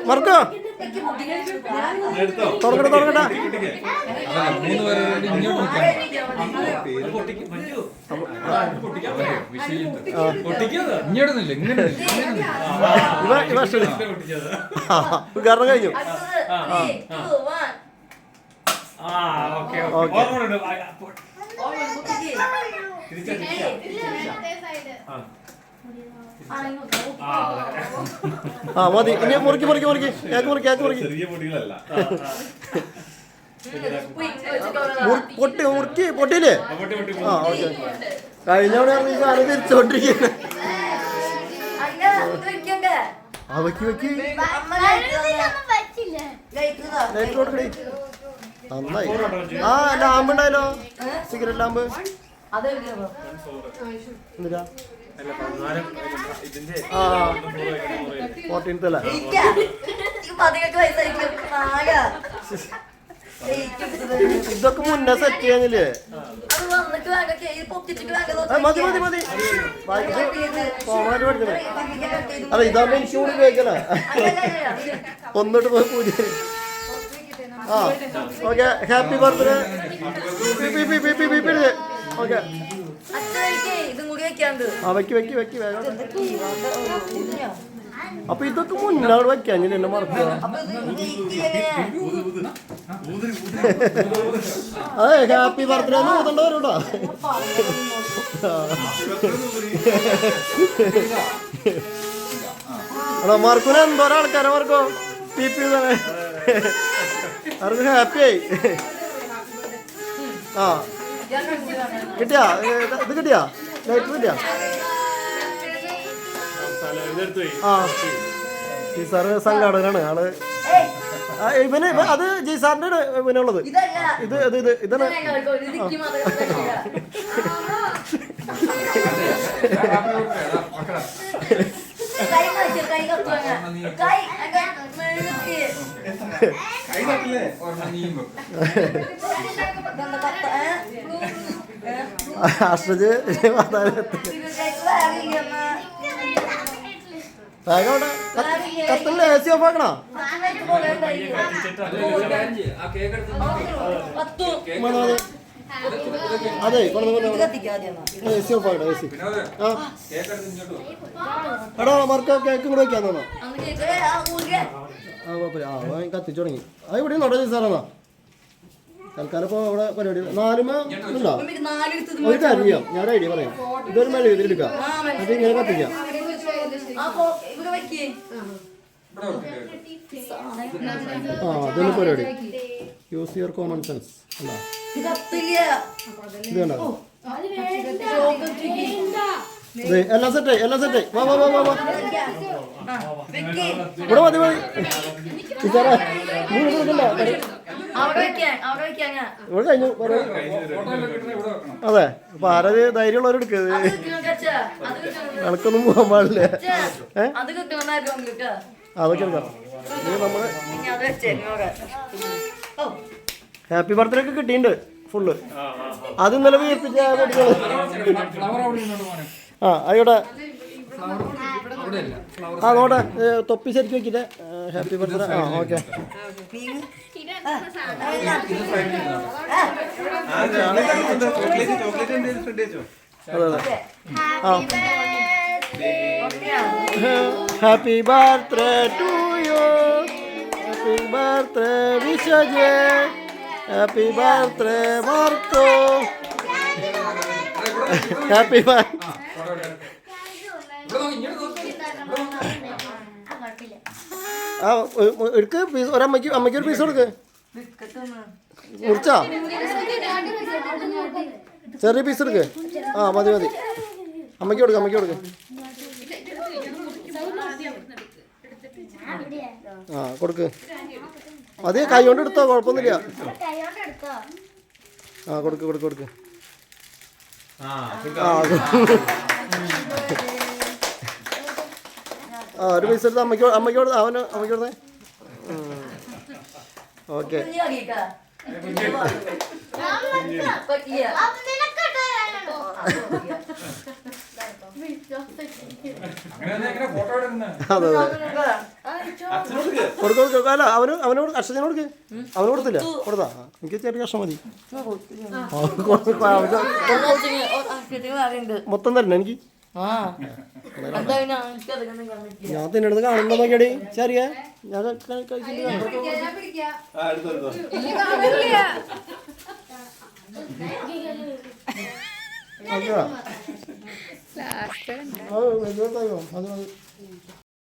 മറക്കോ തുടങ്ങട്ടെ തുടങ്ങട്ടെ. കാരണം കഴിഞ്ഞു. മതി. ഇനി മുറുക്കി മുറുക്കി മുറുക്കി കേക്ക് മുറുക്കി കേക്ക് മുറുക്കി പൊട്ടി മുറുക്കി പൊട്ടിയില്ലേ? ആ ഓക്കെ. കഴിഞ്ഞവിടെ സാധനം തിരിച്ചോണ്ടിരിക്കുന്നു. വെക്കി വെക്കി ലൈറ്റ് കൊടുക്കണേ. നന്നായി. ആ ലാമ്പ് ഉണ്ടായാലോ, സിഗരറ്റ് ലാമ്പ്. എന്തിനാ? ആ 14th അല്ലേ? ഇതൊക്കെ മുന്നേ സെറ്റ് ചെയ്യാനില്ലേ? മതി മതി മതി. കോമായിട്ട് പഠിച്ചേ. അല്ല ഇതാകുമ്പോ എനിക്ക് കൂടി ഉപയോഗിക്കല. ഒന്നിട്ട് പോയി പൂജ. ആ ഓക്കെ. Happy birthday. ഓക്കെ. വെക്കി വെക്കി വെക്കി വേഗം. അപ്പൊ ഇതൊക്കെ മുന്നോട്ട് വെക്കാഞ്ഞില്ല എന്നെ മറക്കുക. അതെ ഹാപ്പി ബർത്ത്ഡേ എന്ന് ഊതണ്ടവരോടാ. എടാ മറക്കൂല എന്തോരം ആൾക്കാരെ മറക്കോ പി പി അവർക്ക് ഹാപ്പി ആയി. ആ കിട്ടിയാ? ഇത് കിട്ടിയാ? ലൈറ്റ് കിട്ടിയാ? ആ ജിസാറ് സംഘാടകനാണ് ആള്. ഇവന് അത് ജിസാറിന്റെ ഇവനുള്ളത്. ഇത് ഇത് ഇത് ഇതാണ്. ആശ്രജ് കത്തല്ലേ? എ സി ഓഫ് ആക്കണോ? അതെ എ സി ഓഫ് ആക്കണോ? A C. എടാ മറക്ക കേക്ക് കൂടെ വെക്കാന്നോ? ആ കുഴപ്പമില്ല. ആ കത്തിച്ചു തുടങ്ങി. അത് ഇവിടെ നോട്ടെ സാറാ. തൽക്കാലം ഇപ്പോൾ അവിടെ പരിപാടി 4 ഉണ്ടോ? ഒരു കാര്യം ചെയ്യാം, ഞാൻ ഐഡിയ പറയാം. ഇതൊരു മെഴുകുതിരിയെടുക്കാം, അത് ഇങ്ങനെ കത്തിക്കാം. ആ അതൊരു പരിപാടി. Use your common sense. അല്ല ഇത് കണ്ടോ? എല്ലാം സെറ്റായി എല്ലാം സെറ്റായി. വാ വാ വാ വാ വാ. ഇവിടെ മതി മതി. ടീച്ചറേ നീ കൊടുക്കണ്ട. ഇവിടെ കഴിഞ്ഞു. അതെ അപ്പൊ ആരത് ധൈര്യമുള്ളവരെടുക്കത്. കണക്കൊന്നും പോകാൻ പാടില്ല. അതൊക്കെ എടുക്കാം. നമ്മള് ഹാപ്പി ബർത്ത്ഡേ ഒക്കെ കിട്ടിയിട്ടുണ്ട് ഫുള്ള്. അത് ഇന്നലെ വീർപ്പിച്ച ആ ആയിക്കോട്ടെ. ആ നോട്ടെ തൊപ്പി ശരിക്കും വെക്കില്ലേ? Happy birthday. ആ ഓക്കെ. അതെ അതെ. ആ happy birthday to you. Happy birthday വിശജ്. Happy birthday Marco. Happy birthday. ആ എടുക്ക് പീസ്. ഒരമ്മയ്ക്ക് അമ്മയ്ക്ക് ഒരു പീസ് കൊടുക്ക്. മുറിച്ചാ ചെറിയ പീസ് എടുക്ക്. ആ മതി മതി. അമ്മയ്ക്ക് കൊടുക്ക് അമ്മയ്ക്ക് കൊടുക്ക്. ആ കൊടുക്ക്. അത് കൈ കൊണ്ട് എടുത്തോ, കുഴപ്പമൊന്നുമില്ല. ആ കൊടുക്ക് കൊടുക്ക് കൊടുക്ക്. ആ ഒരു പൈസ എടുത്ത് അമ്മയ്ക്ക് അമ്മയ്ക്ക് കൊടുത്ത് അവന് അമ്മയ്ക്ക് കൊടുത്തേ. ഓക്കെ. അതെ കൊടുക്കും. അല്ല അവനോട് അക്ഷരത്തിന് കൊടുക്ക്. അവന് കൊടുത്തില്ല? കൊടുത്താ എനിക്ക് ചെറിയ കഷ്ണം മതി. മൊത്തം തരണേ എനിക്ക്? ഞാൻ തിന്നെടുത്ത് കാണുമ്പോ നോക്കിയടി ചെറിയ ഞാൻ കഴിച്ചിട്ട്